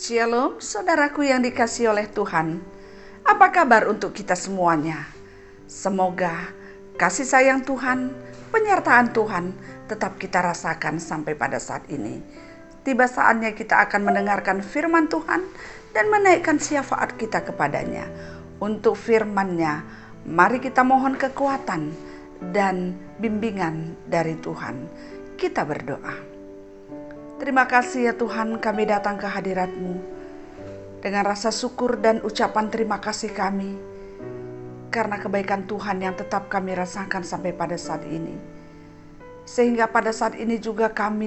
Shalom, saudaraku yang dikasihi oleh Tuhan. Apa kabar untuk kita semuanya? Semoga kasih sayang Tuhan, penyertaan Tuhan tetap kita rasakan sampai pada saat ini. Tiba saatnya kita akan mendengarkan firman Tuhan dan menaikkan syafaat kita kepadanya. Untuk firman-Nya, mari kita mohon kekuatan dan bimbingan dari Tuhan. Kita berdoa. Terima kasih ya Tuhan, kami datang ke hadirat-Mu dengan rasa syukur dan ucapan terima kasih kami karena kebaikan Tuhan yang tetap kami rasakan sampai pada saat ini. Sehingga pada saat ini juga kami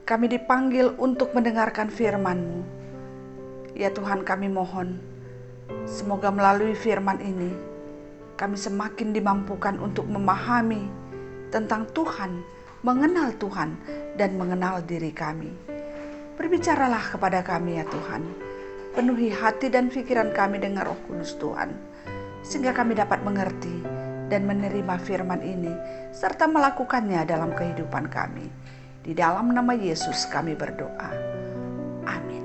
dipanggil untuk mendengarkan firman-Mu. Ya Tuhan, kami mohon semoga melalui firman ini kami semakin dimampukan untuk memahami tentang Tuhan, mengenal Tuhan dan mengenal diri kami. Berbicaralah kepada kami ya Tuhan. Penuhi hati dan pikiran kami dengan Roh Kudus Tuhan, sehingga kami dapat mengerti dan menerima firman ini serta melakukannya dalam kehidupan kami. Di dalam nama Yesus kami berdoa. Amin.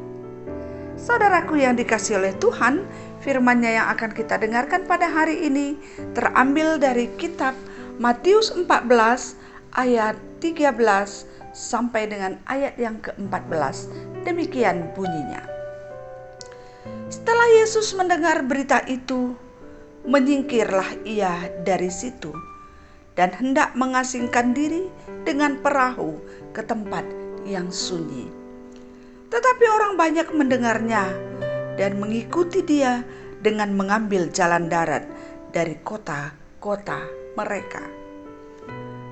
Saudaraku yang dikasihi oleh Tuhan, firman-Nya yang akan kita dengarkan pada hari ini terambil dari kitab Matius 14 ayat 13 sampai dengan ayat yang ke-14. Demikian bunyinya. Setelah Yesus mendengar berita itu, menyingkirlah ia dari situ dan hendak mengasingkan diri dengan perahu ke tempat yang sunyi. Tetapi orang banyak mendengarnya dan mengikuti dia dengan mengambil jalan darat dari kota-kota mereka.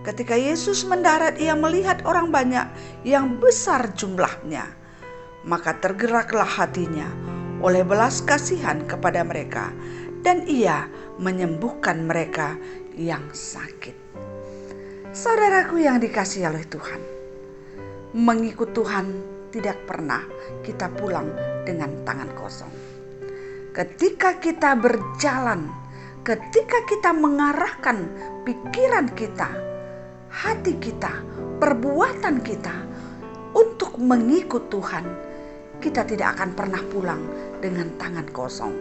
Ketika Yesus mendarat, ia melihat orang banyak yang besar jumlahnya. Maka tergeraklah hatinya oleh belas kasihan kepada mereka, dan ia menyembuhkan mereka yang sakit. Saudaraku yang dikasihi oleh Tuhan, mengikut Tuhan tidak pernah kita pulang dengan tangan kosong. Ketika kita berjalan, ketika kita mengarahkan pikiran kita, hati kita, perbuatan kita untuk mengikut Tuhan, kita tidak akan pernah pulang dengan tangan kosong.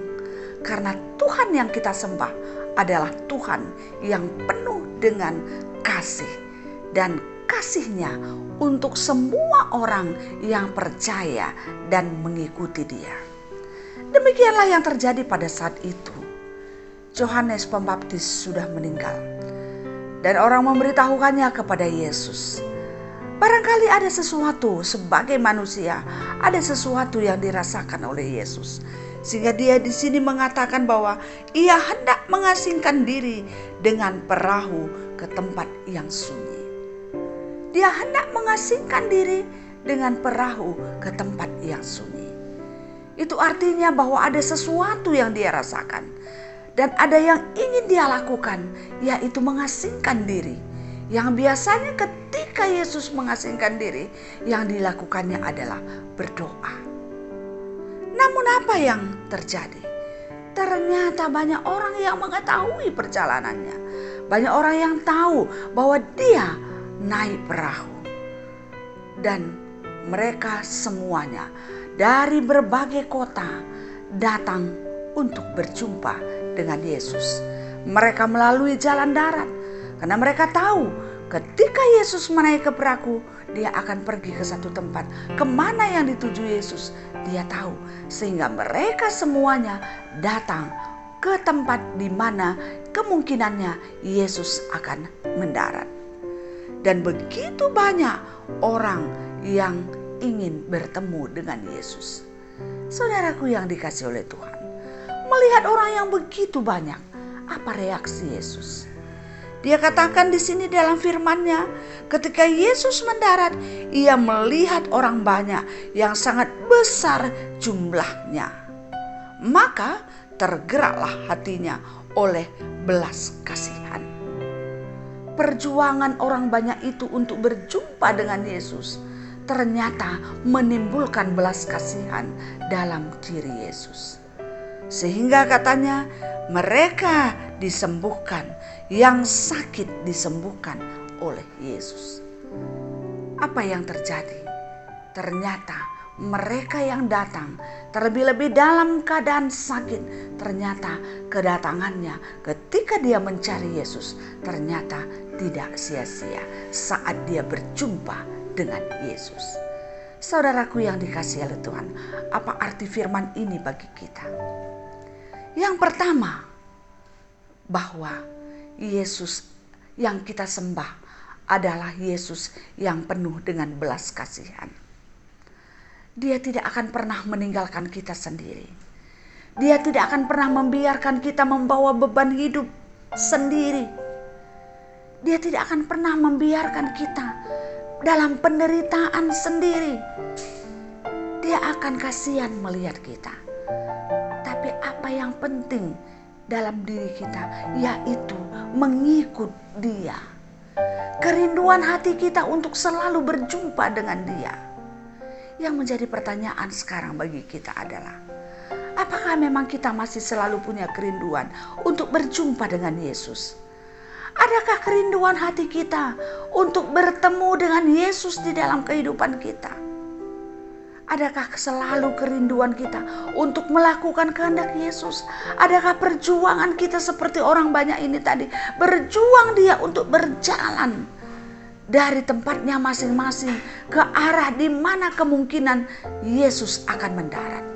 Karena Tuhan yang kita sembah adalah Tuhan yang penuh dengan kasih, dan kasih-Nya untuk semua orang yang percaya dan mengikuti Dia. Demikianlah yang terjadi pada saat itu. Yohanes Pembaptis sudah meninggal dan orang memberitahukannya kepada Yesus. Barangkali ada sesuatu sebagai manusia, ada sesuatu yang dirasakan oleh Yesus, sehingga dia di sini mengatakan bahwa ia hendak mengasingkan diri dengan perahu ke tempat yang sunyi. Dia hendak mengasingkan diri dengan perahu ke tempat yang sunyi. Itu artinya bahwa ada sesuatu yang dia rasakan dan ada yang ingin dia lakukan, yaitu mengasingkan diri. Yang biasanya ketika Yesus mengasingkan diri, yang dilakukannya adalah berdoa. Namun apa yang terjadi? Ternyata banyak orang yang mengetahui perjalanannya. Banyak orang yang tahu bahwa dia naik perahu. Dan mereka semuanya dari berbagai kota datang untuk berjumpa dengan Yesus. Mereka melalui jalan darat karena mereka tahu ketika Yesus menaik ke perahu, dia akan pergi ke satu tempat. Kemana yang dituju Yesus, dia tahu. Sehingga mereka semuanya datang ke tempat di mana kemungkinannya Yesus akan mendarat. Dan begitu banyak orang yang ingin bertemu dengan Yesus. Saudaraku yang dikasihi oleh Tuhan, melihat orang yang begitu banyak, apa reaksi Yesus? Dia katakan di sini dalam firman-Nya, ketika Yesus mendarat, ia melihat orang banyak yang sangat besar jumlahnya. Maka tergeraklah hatinya oleh belas kasihan. Perjuangan orang banyak itu untuk berjumpa dengan Yesus ternyata menimbulkan belas kasihan dalam diri Yesus. Sehingga katanya mereka disembuhkan, yang sakit disembuhkan oleh Yesus. Apa yang terjadi? Ternyata mereka yang datang terlebih-lebih dalam keadaan sakit, ternyata kedatangannya ketika dia mencari Yesus ternyata tidak sia-sia saat dia berjumpa dengan Yesus. Saudaraku yang dikasihi oleh Tuhan, apa arti firman ini bagi kita? Yang pertama, bahwa Yesus yang kita sembah adalah Yesus yang penuh dengan belas kasihan. Dia tidak akan pernah meninggalkan kita sendiri. Dia tidak akan pernah membiarkan kita membawa beban hidup sendiri. Dia tidak akan pernah membiarkan kita dalam penderitaan sendiri. Dia akan kasihan melihat kita. Tapi apa yang penting dalam diri kita yaitu mengikut Dia. Kerinduan hati kita untuk selalu berjumpa dengan Dia. Yang menjadi pertanyaan sekarang bagi kita adalah, apakah memang kita masih selalu punya kerinduan untuk berjumpa dengan Yesus? Adakah kerinduan hati kita untuk bertemu dengan Yesus di dalam kehidupan kita? Adakah selalu kerinduan kita untuk melakukan kehendak Yesus? Adakah perjuangan kita seperti orang banyak ini tadi, berjuang dia untuk berjalan dari tempatnya masing-masing ke arah di mana kemungkinan Yesus akan mendarat.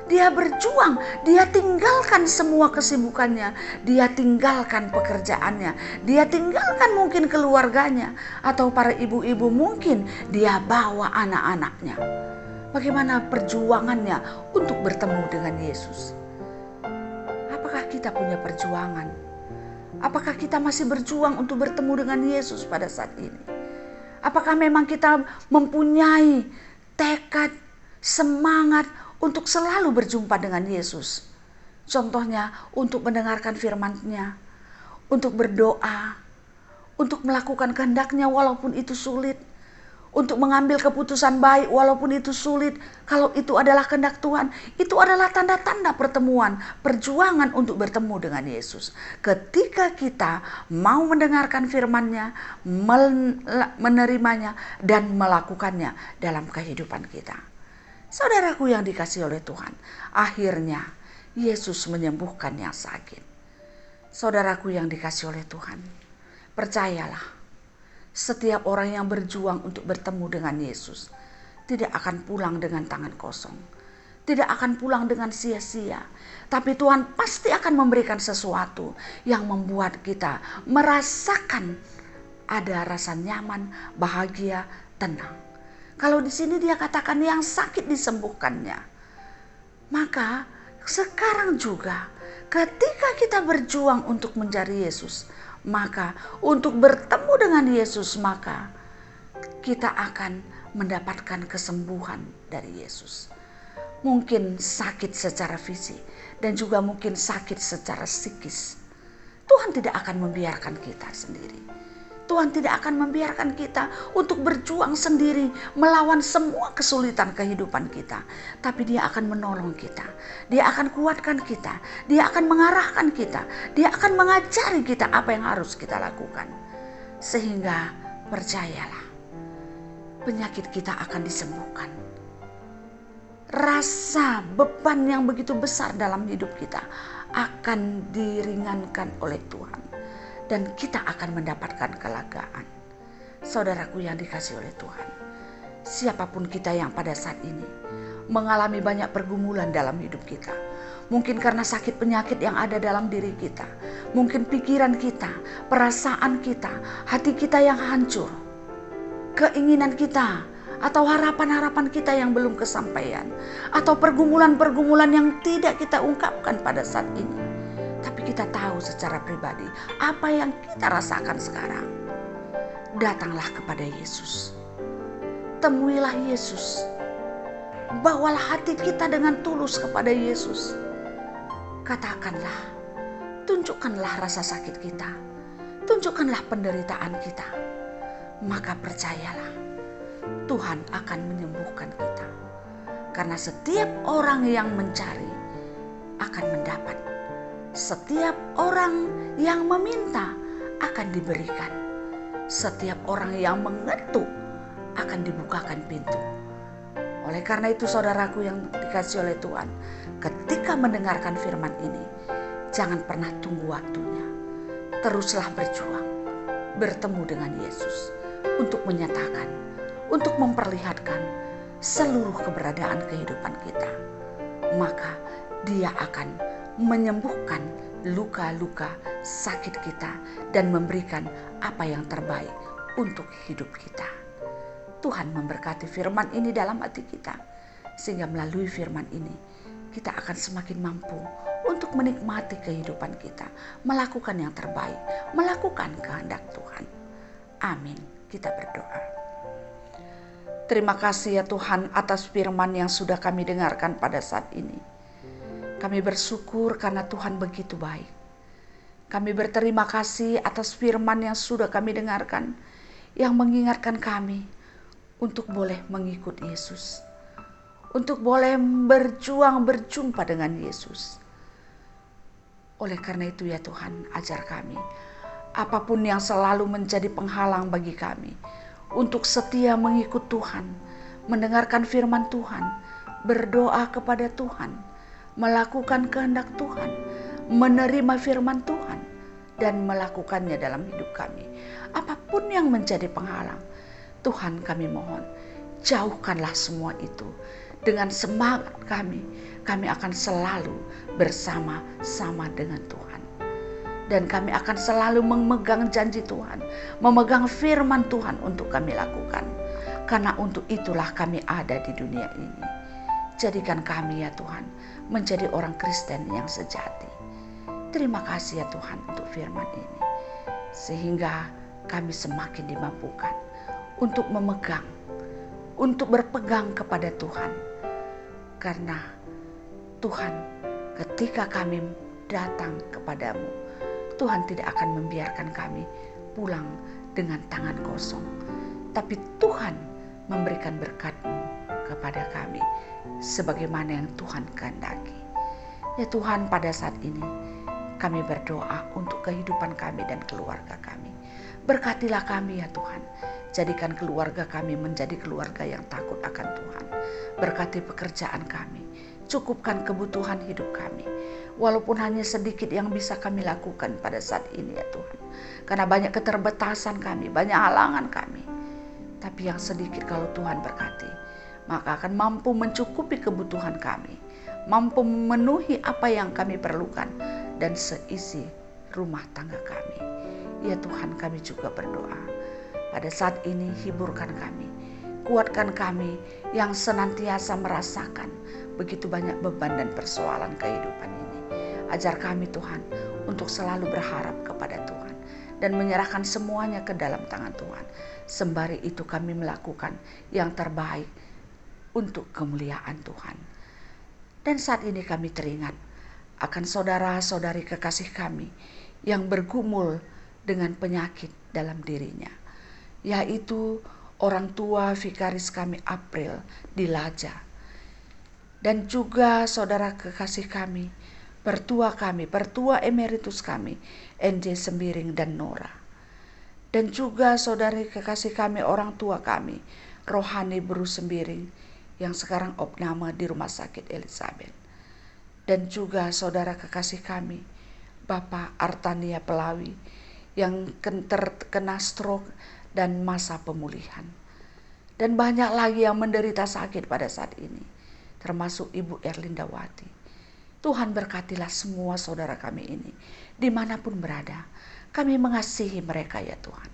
Dia berjuang, dia tinggalkan semua kesibukannya, dia tinggalkan pekerjaannya, dia tinggalkan mungkin keluarganya, atau para ibu-ibu mungkin dia bawa anak-anaknya. Bagaimana perjuangannya untuk bertemu dengan Yesus? Apakah kita punya perjuangan? Apakah kita masih berjuang untuk bertemu dengan Yesus pada saat ini? Apakah memang kita mempunyai tekad, semangat untuk selalu berjumpa dengan Yesus? Contohnya untuk mendengarkan firman-Nya, untuk berdoa, untuk melakukan kehendak-Nya walaupun itu sulit, untuk mengambil keputusan baik walaupun itu sulit. Kalau itu adalah kehendak Tuhan, itu adalah tanda-tanda pertemuan, perjuangan untuk bertemu dengan Yesus. Ketika kita mau mendengarkan firman-Nya, menerimanya dan melakukannya dalam kehidupan kita. Saudaraku yang dikasihi oleh Tuhan, akhirnya Yesus menyembuhkan yang sakit. Saudaraku yang dikasihi oleh Tuhan, percayalah, setiap orang yang berjuang untuk bertemu dengan Yesus tidak akan pulang dengan tangan kosong. Tidak akan pulang dengan sia-sia. Tapi Tuhan pasti akan memberikan sesuatu yang membuat kita merasakan ada rasa nyaman, bahagia, tenang. Kalau di sini dia katakan yang sakit disembuhkannya. Maka sekarang juga ketika kita berjuang untuk mencari Yesus, maka untuk bertemu dengan Yesus, maka kita akan mendapatkan kesembuhan dari Yesus. Mungkin sakit secara fisik dan juga mungkin sakit secara psikis. Tuhan tidak akan membiarkan kita sendiri. Tuhan tidak akan membiarkan kita untuk berjuang sendiri melawan semua kesulitan kehidupan kita. Tapi Dia akan menolong kita. Dia akan kuatkan kita. Dia akan mengarahkan kita. Dia akan mengajari kita apa yang harus kita lakukan. Sehingga percayalah, penyakit kita akan disembuhkan. Rasa beban yang begitu besar dalam hidup kita akan diringankan oleh Tuhan. Dan kita akan mendapatkan kelegaan. Saudaraku yang dikasihi oleh Tuhan, siapapun kita yang pada saat ini mengalami banyak pergumulan dalam hidup kita, mungkin karena sakit penyakit yang ada dalam diri kita, mungkin pikiran kita, perasaan kita, hati kita yang hancur, keinginan kita atau harapan-harapan kita yang belum kesampaian, atau pergumulan-pergumulan yang tidak kita ungkapkan pada saat ini. Tapi kita tahu secara pribadi apa yang kita rasakan sekarang. Datanglah kepada Yesus. Temuilah Yesus. Bawalah hati kita dengan tulus kepada Yesus. Katakanlah, tunjukkanlah rasa sakit kita. Tunjukkanlah penderitaan kita. Maka percayalah, Tuhan akan menyembuhkan kita. Karena setiap orang yang mencari akan mendapat. Setiap orang yang meminta akan diberikan. Setiap orang yang mengetuk akan dibukakan pintu. Oleh karena itu saudaraku yang dikasih oleh Tuhan, ketika mendengarkan firman ini, jangan pernah tunggu waktunya. Teruslah berjuang, bertemu dengan Yesus untuk menyatakan, untuk memperlihatkan seluruh keberadaan kehidupan kita. Maka Dia akan menyembuhkan luka-luka sakit kita dan memberikan apa yang terbaik untuk hidup kita. Tuhan memberkati firman ini dalam hati kita, sehingga melalui firman ini kita akan semakin mampu untuk menikmati kehidupan kita, melakukan yang terbaik, melakukan kehendak Tuhan. Amin. Kita berdoa. Terima kasih ya Tuhan atas firman yang sudah kami dengarkan pada saat ini. Kami bersyukur karena Tuhan begitu baik. Kami berterima kasih atas firman yang sudah kami dengarkan, yang mengingatkan kami untuk boleh mengikut Yesus, untuk boleh berjuang berjumpa dengan Yesus. Oleh karena itu ya Tuhan, ajar kami apapun yang selalu menjadi penghalang bagi kami untuk setia mengikut Tuhan, mendengarkan firman Tuhan, berdoa kepada Tuhan, melakukan kehendak Tuhan, menerima firman Tuhan, dan melakukannya dalam hidup kami. Apapun yang menjadi penghalang, Tuhan kami mohon, jauhkanlah semua itu. Dengan semangat kami akan selalu bersama-sama dengan Tuhan. Dan kami akan selalu memegang janji Tuhan, memegang firman Tuhan untuk kami lakukan. Karena untuk itulah kami ada di dunia ini. Jadikan kami ya Tuhan menjadi orang Kristen yang sejati. Terima kasih ya Tuhan untuk firman ini. Sehingga kami semakin dimampukan untuk memegang, untuk berpegang kepada Tuhan. Karena Tuhan, ketika kami datang kepadamu, Tuhan tidak akan membiarkan kami pulang dengan tangan kosong. Tapi Tuhan memberikan berkat-Mu kepada kami sebagaimana yang Tuhan kehendaki. Ya Tuhan, pada saat ini kami berdoa untuk kehidupan kami dan keluarga kami. Berkatilah kami ya Tuhan. Jadikan keluarga kami menjadi keluarga yang takut akan Tuhan. Berkati pekerjaan kami. Cukupkan kebutuhan hidup kami. Walaupun hanya sedikit yang bisa kami lakukan pada saat ini ya Tuhan. Karena banyak keterbatasan kami, banyak halangan kami. Tapi yang sedikit kalau Tuhan berkati, maka akan mampu mencukupi kebutuhan kami. Mampu memenuhi apa yang kami perlukan dan seisi rumah tangga kami. Ya Tuhan, kami juga berdoa. Pada saat ini hiburkan kami, kuatkan kami yang senantiasa merasakan begitu banyak beban dan persoalan kehidupan ini. Ajar kami Tuhan untuk selalu berharap kepada Tuhan dan menyerahkan semuanya ke dalam tangan Tuhan. Sembari itu kami melakukan yang terbaik untuk kemuliaan Tuhan. Dan saat ini kami teringat akan saudara-saudari kekasih kami yang bergumul dengan penyakit dalam dirinya, yaitu orang tua vikaris kami April di Laja, dan juga saudara kekasih kami, pertua emeritus kami NJ Sembiring dan Nora, dan juga saudari kekasih kami orang tua kami Rohani Bru Sembiring yang sekarang opname di Rumah Sakit Elizabeth, dan juga saudara kekasih kami Bapak Artania Pelawi yang terkena stroke dan masa pemulihan. Dan banyak lagi yang menderita sakit pada saat ini, termasuk Ibu Erlindawati. Tuhan berkatilah semua saudara kami ini, dimanapun berada. Kami mengasihi mereka ya Tuhan.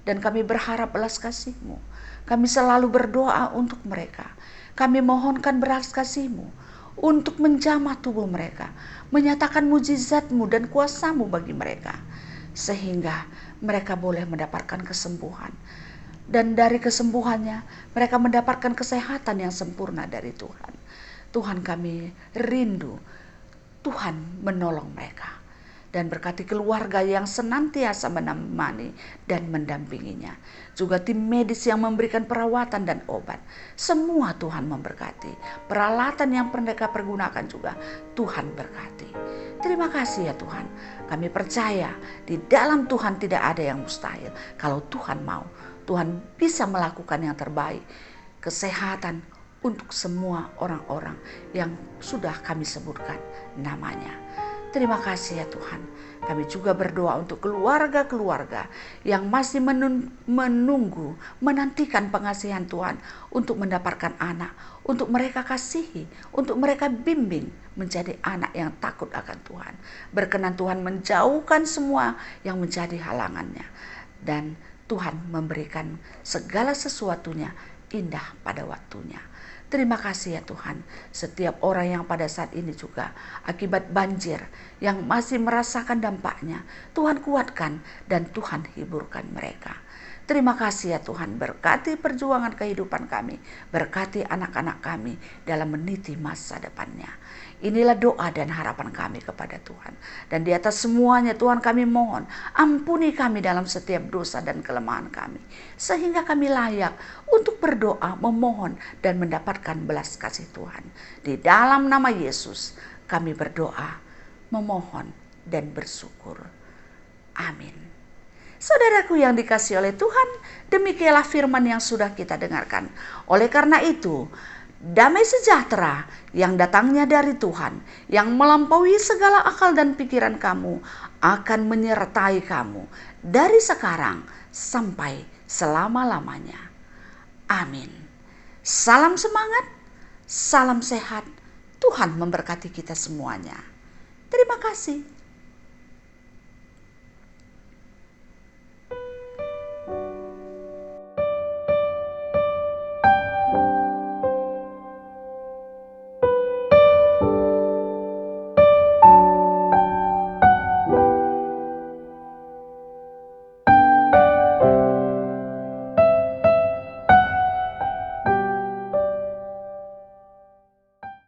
Dan kami berharap belas kasih-Mu. Kami selalu berdoa untuk mereka. Kami mohonkan belas kasih-Mu untuk menjamah tubuh mereka, menyatakan mujizat-Mu dan kuasa-Mu bagi mereka, sehingga mereka boleh mendapatkan kesembuhan. Dan dari kesembuhannya mereka mendapatkan kesehatan yang sempurna dari Tuhan. Tuhan, kami rindu Tuhan menolong mereka. Dan berkati keluarga yang senantiasa menemani dan mendampinginya. Juga tim medis yang memberikan perawatan dan obat. Semua Tuhan memberkati. Peralatan yang mereka pergunakan juga Tuhan berkati. Terima kasih ya Tuhan. Kami percaya di dalam Tuhan tidak ada yang mustahil. Kalau Tuhan mau, Tuhan bisa melakukan yang terbaik. Kesehatan untuk semua orang-orang yang sudah kami sebutkan namanya. Terima kasih ya Tuhan. Kami juga berdoa untuk keluarga-keluarga yang masih menunggu, menantikan pengasihan Tuhan untuk mendapatkan anak, untuk mereka kasihi, untuk mereka bimbing menjadi anak yang takut akan Tuhan. Berkenan Tuhan menjauhkan semua yang menjadi halangannya, dan Tuhan memberikan segala sesuatunya indah pada waktunya. Terima kasih ya Tuhan, setiap orang yang pada saat ini juga akibat banjir yang masih merasakan dampaknya, Tuhan kuatkan dan Tuhan hiburkan mereka. Terima kasih ya Tuhan, berkati perjuangan kehidupan kami, berkati anak-anak kami dalam meniti masa depannya. Inilah doa dan harapan kami kepada Tuhan. Dan di atas semuanya Tuhan kami mohon, ampuni kami dalam setiap dosa dan kelemahan kami, sehingga kami layak untuk berdoa, memohon, dan mendapatkan belas kasih Tuhan. Di dalam nama Yesus kami berdoa, memohon, dan bersyukur. Amin. Saudaraku yang dikasihi oleh Tuhan, demikianlah firman yang sudah kita dengarkan. Oleh karena itu, damai sejahtera yang datangnya dari Tuhan, yang melampaui segala akal dan pikiran kamu, akan menyertai kamu dari sekarang sampai selama-lamanya. Amin. Salam semangat, salam sehat. Tuhan memberkati kita semuanya. Terima kasih.